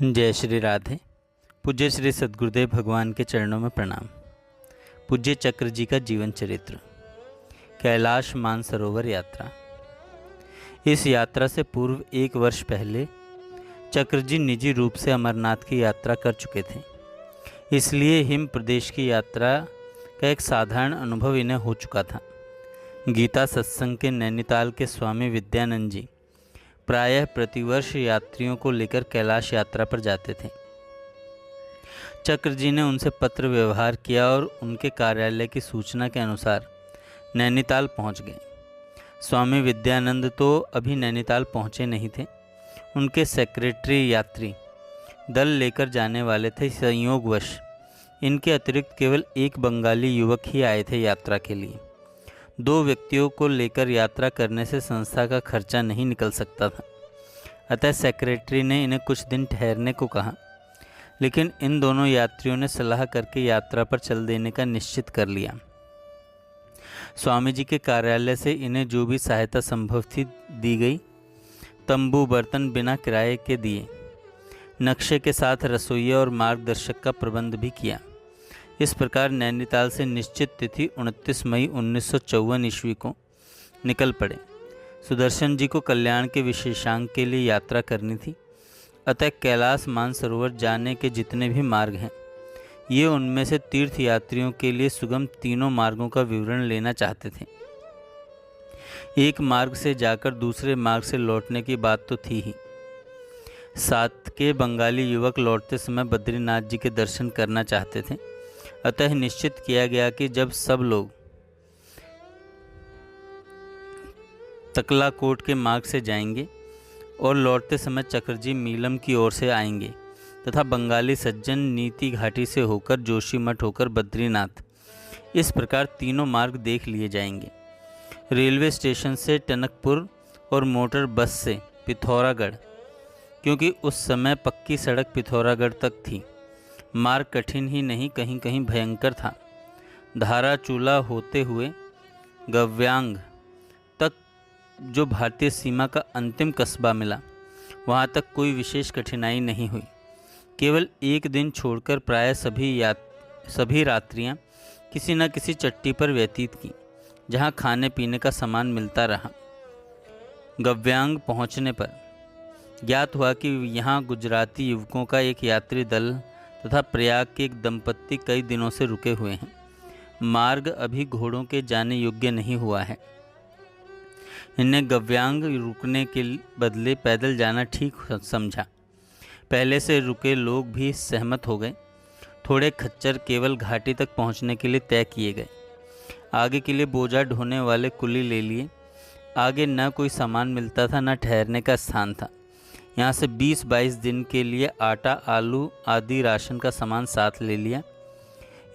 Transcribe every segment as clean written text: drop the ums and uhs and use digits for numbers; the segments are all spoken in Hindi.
जय श्री राधे। पूज्य श्री सद्गुरुदेव भगवान के चरणों में प्रणाम। पूज्य चक्र जी का जीवन चरित्र। कैलाश मानसरोवर यात्रा। इस यात्रा से पूर्व 1 वर्ष पहले चक्र जी निजी रूप से अमरनाथ की यात्रा कर चुके थे, इसलिए हिम प्रदेश की यात्रा का एक साधारण अनुभव इन्हें हो चुका था। गीता सत्संग के नैनीताल के स्वामी विद्यानंद जी प्रायः प्रतिवर्ष यात्रियों को लेकर कैलाश यात्रा पर जाते थे। चक्र जी ने उनसे पत्र व्यवहार किया और उनके कार्यालय की सूचना के अनुसार नैनीताल पहुंच गए। स्वामी विद्यानंद तो अभी नैनीताल पहुंचे नहीं थे, उनके सेक्रेटरी यात्री दल लेकर जाने वाले थे। संयोगवश इनके अतिरिक्त केवल एक बंगाली युवक ही आए थे यात्रा के लिए। 2 व्यक्तियों को लेकर यात्रा करने से संस्था का खर्चा नहीं निकल सकता था, अतः सेक्रेटरी ने इन्हें कुछ दिन ठहरने को कहा, लेकिन इन दोनों यात्रियों ने सलाह करके यात्रा पर चल देने का निश्चित कर लिया। स्वामी जी के कार्यालय से इन्हें जो भी सहायता संभव थी दी गई। तंबू बर्तन बिना किराए के दिए, नक्शे के साथ रसोइया और मार्गदर्शक का प्रबंध भी किया। इस प्रकार नैनीताल से निश्चित तिथि 29 मई 1954 ईस्वी को निकल पड़े। सुदर्शन जी को कल्याण के विशेषांक के लिए यात्रा करनी थी, अतः कैलाश मानसरोवर जाने के जितने भी मार्ग हैं, ये उनमें से तीर्थ यात्रियों के लिए सुगम तीनों मार्गों का विवरण लेना चाहते थे। एक मार्ग से जाकर दूसरे मार्ग से लौटने की बात तो थी ही, साथ के बंगाली युवक लौटते समय बद्रीनाथ जी के दर्शन करना चाहते थे। अतः निश्चित किया गया कि जब सब लोग तकलाकोट के मार्ग से जाएंगे और लौटते समय चक्रजी मीलम की ओर से आएंगे तथा बंगाली सज्जन नीति घाटी से होकर जोशीमठ होकर बद्रीनाथ, इस प्रकार तीनों मार्ग देख लिए जाएंगे। रेलवे स्टेशन से टनकपुर और मोटर बस से पिथौरागढ़, क्योंकि उस समय पक्की सड़क पिथौरागढ़ तक थी। मार्ग कठिन ही नहीं, कहीं कहीं भयंकर था। धारा चूला होते हुए गव्यांग तक जो भारतीय सीमा का अंतिम कस्बा मिला, वहाँ तक कोई विशेष कठिनाई नहीं हुई। केवल एक दिन छोड़कर प्राय सभी रात्रियाँ किसी न किसी चट्टी पर व्यतीत की, जहाँ खाने पीने का सामान मिलता रहा। गव्यांग पहुँचने पर ज्ञात हुआ कि यहाँ गुजराती युवकों का एक यात्री दल तथा प्रयाग के एक दंपत्ति कई दिनों से रुके हुए हैं। मार्ग अभी घोड़ों के जाने योग्य नहीं हुआ है। इन्हें गव्यांग रुकने के बदले पैदल जाना ठीक समझा। पहले से रुके लोग भी सहमत हो गए। थोड़े खच्चर केवल घाटी तक पहुंचने के लिए तय किए गए। आगे के लिए बोझा ढोने वाले कुली ले लिए। आगे न कोई सामान मिलता था, न ठहरने का स्थान था। यहाँ से 20-22 दिन के लिए आटा, आलू आदि राशन का सामान साथ ले लिया।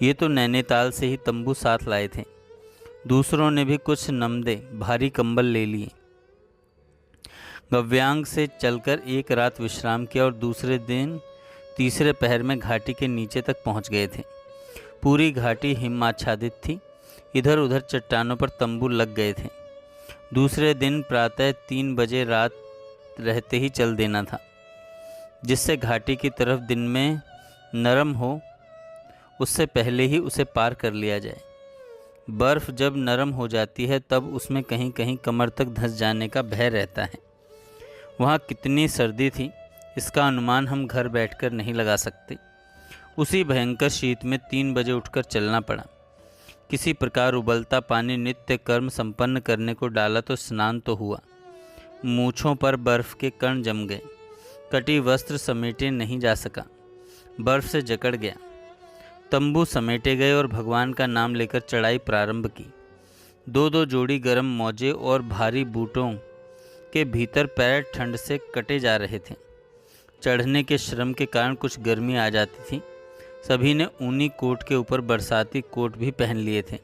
ये तो नैनीताल से ही तंबू साथ लाए थे। दूसरों ने भी कुछ नमदे भारी कंबल ले लिए। गव्यांग से चलकर एक रात विश्राम किया और दूसरे दिन तीसरे पहर में घाटी के नीचे तक पहुँच गए थे। पूरी घाटी हिमाच्छादित थी। इधर उधर चट्टानों पर तंबू लग गए थे। दूसरे दिन प्रातः 3 बजे रात रहते ही चल देना था, जिससे घाटी की तरफ दिन में नरम हो, उससे पहले ही उसे पार कर लिया जाए। बर्फ़ जब नरम हो जाती है तब उसमें कहीं कहीं कमर तक धंस जाने का भय रहता है। वहाँ कितनी सर्दी थी, इसका अनुमान हम घर बैठकर नहीं लगा सकते। उसी भयंकर शीत में 3 बजे उठकर चलना पड़ा। किसी प्रकार उबलता पानी नित्य कर्म संपन्न करने को डाला तो स्नान तो हुआ। मूँछों पर बर्फ़ के कण जम गए। कटी वस्त्र समेटे नहीं जा सका, बर्फ़ से जकड़ गया। तंबू समेटे गए और भगवान का नाम लेकर चढ़ाई प्रारंभ की। 2-2 जोड़ी गर्म मौजे और भारी बूटों के भीतर पैर ठंड से कटे जा रहे थे। चढ़ने के श्रम के कारण कुछ गर्मी आ जाती थी। सभी ने ऊनी कोट के ऊपर बरसाती कोट भी पहन लिए थे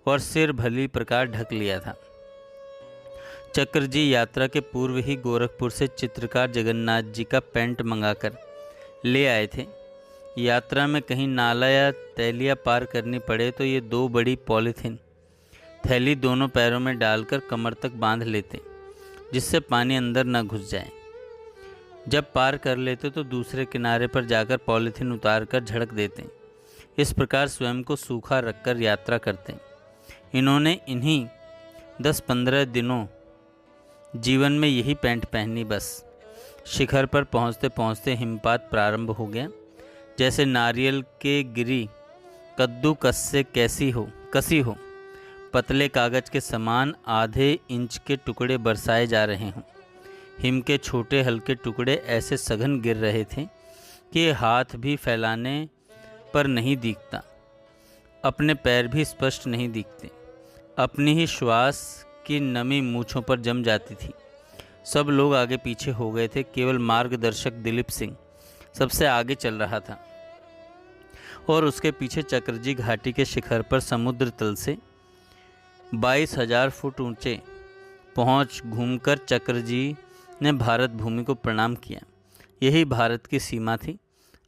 और सिर भली प्रकार ढक लिया था। चक्र जी यात्रा के पूर्व ही गोरखपुर से चित्रकार जगन्नाथ जी का पेंट मंगाकर ले आए थे। यात्रा में कहीं नाला या तैलिया पार करनी पड़े तो ये 2 बड़ी पॉलीथीन थैली दोनों पैरों में डालकर कमर तक बांध लेते, जिससे पानी अंदर न घुस जाए। जब पार कर लेते तो दूसरे किनारे पर जाकर पॉलीथीन उतार कर झड़क देते। इस प्रकार स्वयं को सूखा रखकर यात्रा करते। इन्होंने इन्हीं 10-15 दिनों जीवन में यही पैंट पहनी। बस शिखर पर पहुंचते पहुंचते हिमपात प्रारंभ हो गया। जैसे नारियल के गिरी कद्दूकस से कसी हो, पतले कागज के समान आधे इंच के टुकड़े बरसाए जा रहे हों। हिम के छोटे हल्के टुकड़े ऐसे सघन गिर रहे थे कि हाथ भी फैलाने पर नहीं दिखता, अपने पैर भी स्पष्ट नहीं दिखते। अपनी ही श्वास की नमी मूँछों पर जम जाती थी। सब लोग आगे पीछे हो गए थे। केवल मार्गदर्शक दिलीप सिंह सबसे आगे चल रहा था और उसके पीछे चक्रजी घाटी के शिखर पर समुद्र तल से 22,000 फुट ऊंचे पहुंच घूमकर चक्रजी ने भारत भूमि को प्रणाम किया। यही भारत की सीमा थी।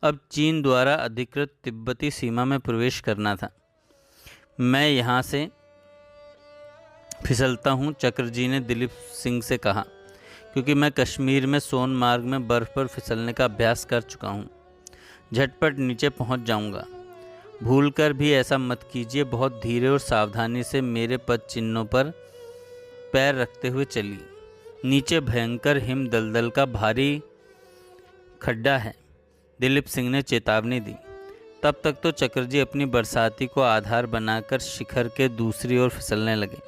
अब चीन द्वारा अधिकृत तिब्बती सीमा में प्रवेश करना था। मैं यहाँ से फिसलता हूँ, चक्रजी ने दिलीप सिंह से कहा, क्योंकि मैं कश्मीर में सोनमार्ग में बर्फ़ पर फिसलने का अभ्यास कर चुका हूँ। झटपट नीचे पहुँच जाऊँगा। भूलकर भी ऐसा मत कीजिए। बहुत धीरे और सावधानी से मेरे पद चिन्हों पर पैर रखते हुए चलिए। नीचे भयंकर हिम दलदल का भारी खड्डा है, दिलीप सिंह ने चेतावनी दी। तब तक तो चक्रजी अपनी बरसाती को आधार बनाकर शिखर के दूसरी ओर फिसलने लगे।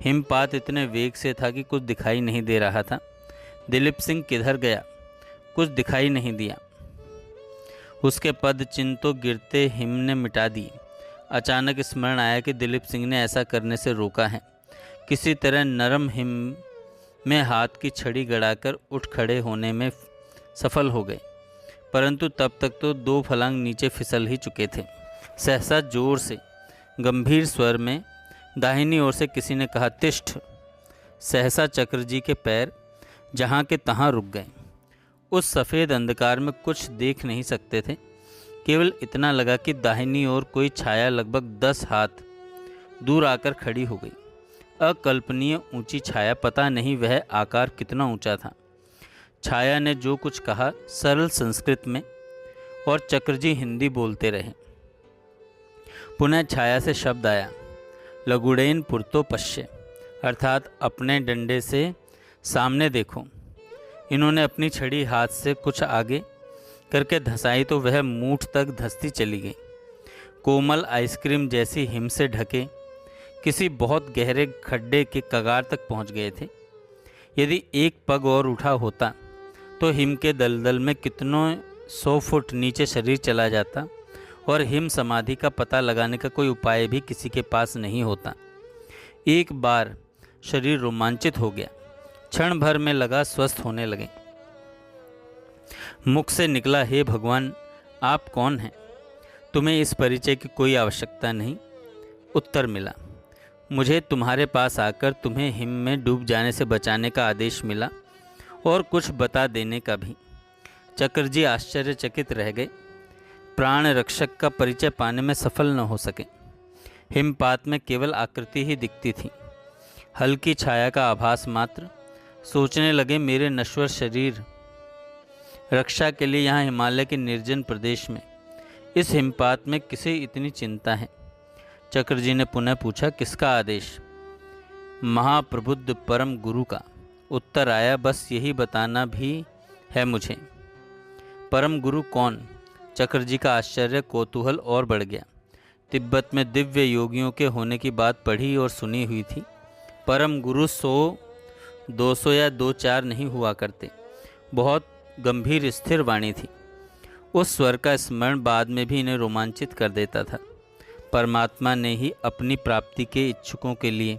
हिमपात इतने वेग से था कि कुछ दिखाई नहीं दे रहा था। दिलीप सिंह किधर गया, कुछ दिखाई नहीं दिया। उसके पद चिन्ह तो गिरते हिम ने मिटा दिए। अचानक स्मरण आया कि दिलीप सिंह ने ऐसा करने से रोका है। किसी तरह नरम हिम में हाथ की छड़ी गड़ाकर उठ खड़े होने में सफल हो गए, परंतु तब तक तो 2 फलांग नीचे फिसल ही चुके थे। सहसा जोर से गंभीर स्वर में दाहिनी ओर से किसी ने कहा, तिष्ठ। सहसा चक्रजी के पैर जहाँ के तहाँ रुक गए। उस सफ़ेद अंधकार में कुछ देख नहीं सकते थे। केवल इतना लगा कि दाहिनी ओर कोई छाया लगभग 10 हाथ दूर आकर खड़ी हो गई। अकल्पनीय ऊंची छाया, पता नहीं वह आकार कितना ऊंचा था। छाया ने जो कुछ कहा सरल संस्कृत में, और चक्रजी हिंदी बोलते रहे। पुनः छाया से शब्द आया, लगुड़ेन पुरतो पश्य, अर्थात अपने डंडे से सामने देखो। इन्होंने अपनी छड़ी हाथ से कुछ आगे करके धंसाई तो वह मूठ तक धंसती चली गई। कोमल आइसक्रीम जैसी हिम से ढके किसी बहुत गहरे खड्डे के कगार तक पहुंच गए थे। यदि एक पग और उठा होता तो हिम के दलदल में कितनों 100 फुट नीचे शरीर चला जाता और हिम समाधि का पता लगाने का कोई उपाय भी किसी के पास नहीं होता। एक बार शरीर रोमांचित हो गया, क्षण भर में लगा स्वस्थ होने लगे। मुख से निकला, हे भगवान, आप कौन हैं? तुम्हें इस परिचय की कोई आवश्यकता नहीं। उत्तर मिला, मुझे तुम्हारे पास आकर तुम्हें हिम में डूब जाने से बचाने का आदेश मिला और कुछ बता देने का भी। चक्रजी आश्चर्यचकित रह गए। प्राण रक्षक का परिचय पाने में सफल न हो सके। हिमपात में केवल आकृति ही दिखती थी, हल्की छाया का आभास मात्र। सोचने लगे, मेरे नश्वर शरीर रक्षा के लिए यहाँ हिमालय के निर्जन प्रदेश में इस हिमपात में किसे इतनी चिंता है? चक्रजी ने पुनः पूछा, किसका आदेश? महाप्रबुद्ध परम गुरु का। उत्तर आया, बस यही बताना भी है मुझे। परम गुरु कौन? चक्रजी का आश्चर्य कौतूहल और बढ़ गया। तिब्बत में दिव्य योगियों के होने की बात पढ़ी और सुनी हुई थी। परम गुरु 100, 200 या 2-4 नहीं हुआ करते। बहुत गंभीर स्थिर वाणी थी। उस स्वर का स्मरण बाद में भी इन्हें रोमांचित कर देता था। परमात्मा ने ही अपनी प्राप्ति के इच्छुकों के लिए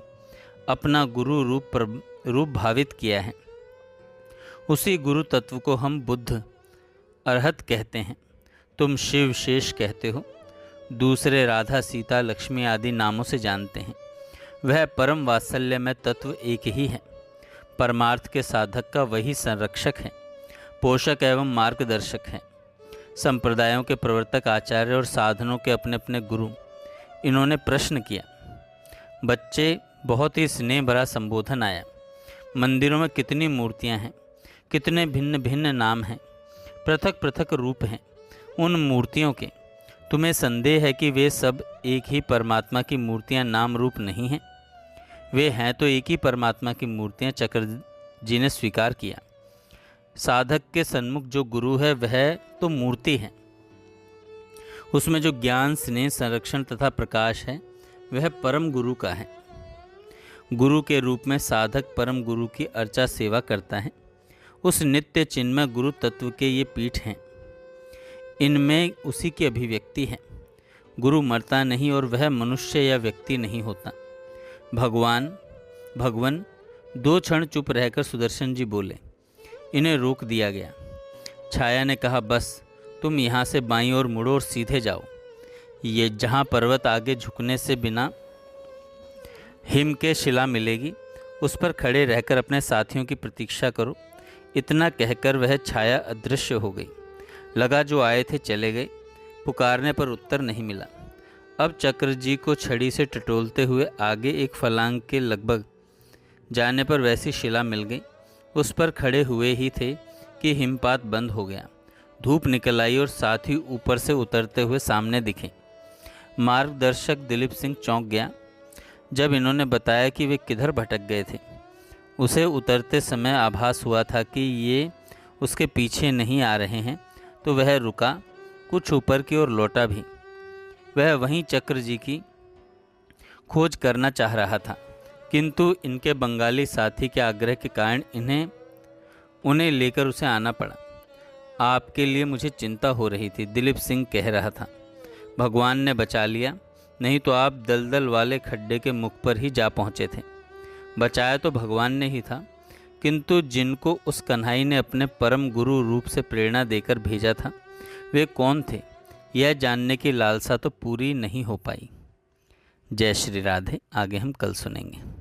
अपना गुरु रूप भावित किया है। उसी गुरु तत्व को हम बुद्ध अरहत कहते हैं। तुम शिव शेष कहते हो, दूसरे राधा सीता लक्ष्मी आदि नामों से जानते हैं। वह परम वात्सल्य में तत्व एक ही है। परमार्थ के साधक का वही संरक्षक है, पोषक एवं मार्गदर्शक है। संप्रदायों के प्रवर्तक आचार्य और साधनों के अपने अपने गुरु। इन्होंने प्रश्न किया। बच्चे बहुत ही स्नेह भरा संबोधन आया। मंदिरों में कितनी मूर्तियां हैं, कितने भिन्न भिन्न नाम हैं, पृथक पृथक रूप हैं उन मूर्तियों के। तुम्हें संदेह है कि वे सब एक ही परमात्मा की मूर्तियां नाम रूप नहीं हैं? वे हैं तो एक ही परमात्मा की मूर्तियां, चक्र जी ने स्वीकार किया। साधक के सन्मुख जो गुरु है वह तो मूर्ति है, उसमें जो ज्ञान, स्नेह, संरक्षण तथा प्रकाश है वह परम गुरु का है। गुरु के रूप में साधक परम गुरु की अर्चा सेवा करता है। उस नित्य चिन्मय गुरु तत्व के ये पीठ हैं, इनमें उसी की अभिव्यक्ति है। गुरु मरता नहीं और वह मनुष्य या व्यक्ति नहीं होता। भगवान 2 क्षण चुप रहकर सुदर्शन जी बोले। इन्हें रोक दिया गया। छाया ने कहा, बस तुम यहाँ से बाईं ओर मुड़ो और सीधे जाओ। ये जहाँ पर्वत आगे झुकने से बिना हिम के शिला मिलेगी, उस पर खड़े रहकर अपने साथियों की प्रतीक्षा करो। इतना कहकर वह छाया अदृश्य हो गई। लगा जो आए थे चले गए, पुकारने पर उत्तर नहीं मिला। अब चक्र जी को छड़ी से टटोलते हुए आगे एक फलांग के लगभग जाने पर वैसी शिला मिल गई। उस पर खड़े हुए ही थे कि हिमपात बंद हो गया। धूप निकल आई और साथी ऊपर से उतरते हुए सामने दिखे। मार्गदर्शक दिलीप सिंह चौंक गया जब इन्होंने बताया कि वे किधर भटक गए थे। उसे उतरते समय आभास हुआ था कि ये उसके पीछे नहीं आ रहे हैं, तो वह रुका, कुछ ऊपर की ओर लौटा भी। वह वहीं चक्र जी की खोज करना चाह रहा था, किंतु इनके बंगाली साथी के आग्रह के कारण उन्हें लेकर उसे आना पड़ा। आपके लिए मुझे चिंता हो रही थी, दिलीप सिंह कह रहा था। भगवान ने बचा लिया, नहीं तो आप दलदल वाले खड्डे के मुख पर ही जा पहुँचे थे। बचाया तो भगवान ने ही था, किंतु जिनको उस कन्हई ने अपने परम गुरु रूप से प्रेरणा देकर भेजा था, वे कौन थे, यह जानने की लालसा तो पूरी नहीं हो पाई। जय श्री राधे। आगे हम कल सुनेंगे।